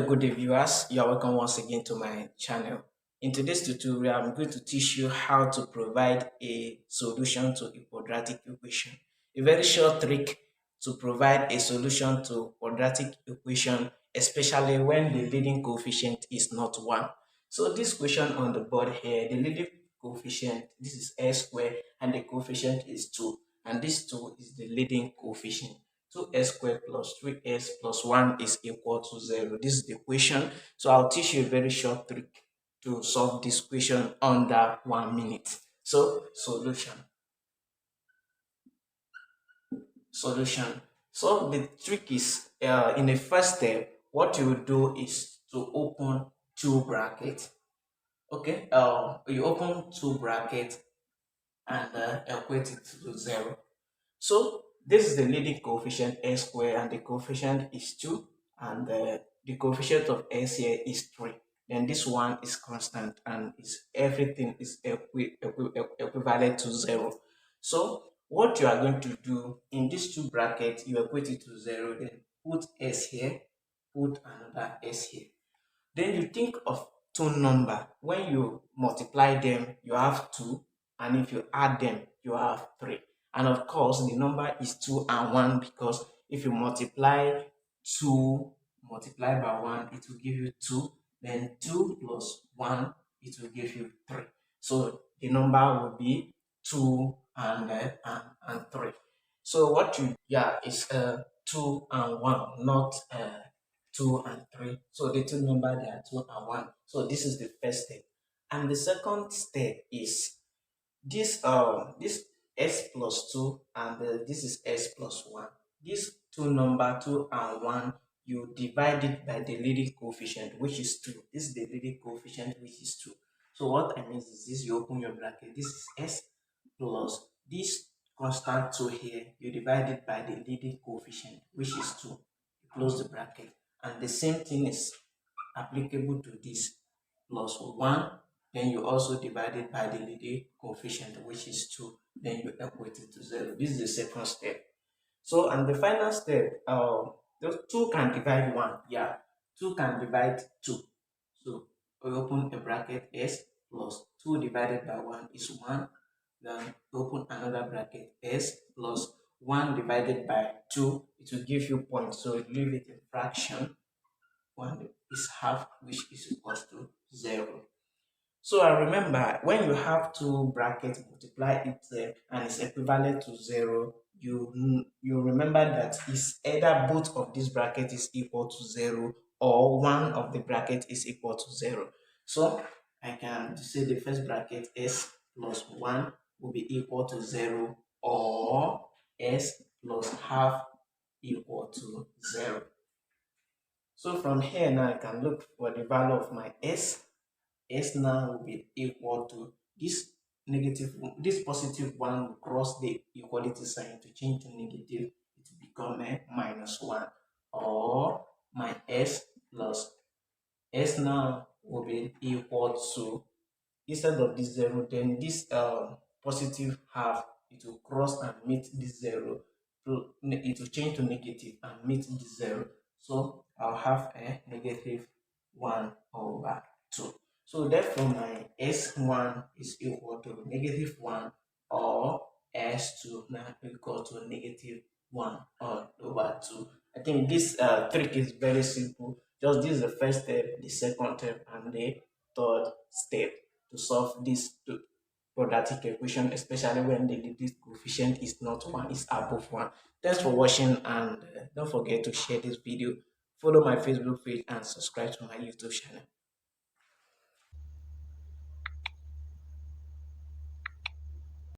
good day viewers, you are welcome once again to my channel. In today's tutorial, I'm going to teach you how to provide a solution to a quadratic equation. A very short trick to provide a solution to quadratic equation, especially when the leading coefficient is not 1. So this question on the board here, the leading coefficient, this is s squared and the coefficient is 2. And this 2 is the leading coefficient. 2s squared plus 3s plus 1 is equal to 0. This is the equation. So I'll teach you a very short trick to solve this equation under 1 minute. So solution. So the trick is in the first step, what you will do is to open two brackets. Okay, you open two brackets and equate it to 0. So this is the leading coefficient s squared and the coefficient is 2 and the coefficient of s here is 3. Then this one is constant and is everything is equivalent to 0. So what you are going to do in these two brackets, you equate it to 0, then put s here, put another s here. Then you think of two number. When you multiply them, you have 2, and if you add them, you have 3. And of course, the number is 2 and 1 because if you multiply 2 multiplied by 1, it will give you 2. Then 2 plus 1, it will give you 3. So the number will be 2 and 3. So what you is 2 and 1, not 2 and 3. So the two number they are 2 and 1. So this is the first step. And the second step is this s plus 2 and this is s plus 1. These two number 2 and 1, you divide it by the leading coefficient, which is 2. This is the leading coefficient, which is 2. So what I mean is this: you open your bracket, this is s plus this constant 2 here, you divide it by the leading coefficient, which is 2. You close the bracket. And the same thing is applicable to this plus 1. Then you also divide it by the leading coefficient, which is 2. Then you equate it to 0. This is the second step. So, and the final step, those 2 can divide 1. Yeah, 2 can divide 2. So, we open a bracket s plus 2 divided by 1 is 1. Then open another bracket s plus 1 divided by 2. It will give you points. So, leave it in fraction. 1 is half, which is equals to 0. So I remember when you have two brackets, multiply it and it's equivalent to 0, you remember that it's either both of these brackets is equal to 0 or one of the bracket is equal to 0. So I can say the first bracket s plus 1 will be equal to 0 or s plus half equal to 0. So from here now I can look for the value of my s. S now will be equal to this this positive 1 will cross the equality sign to change to negative. It will become a minus 1, or my s plus s now will be equal to, instead of this 0, then this positive half, it will cross and meet this 0. It will change to negative and meet this 0. So I'll have a negative 1 over 2. So therefore my s1 is equal to negative 1, or s2 now equal to negative 1 all over 2. I think this trick is very simple. Just this is the first step, the second step, and the third step to solve this quadratic equation, especially when the leading coefficient is not 1, is above 1. Thanks for watching, and don't forget to share this video, follow my Facebook page, and subscribe to my YouTube channel.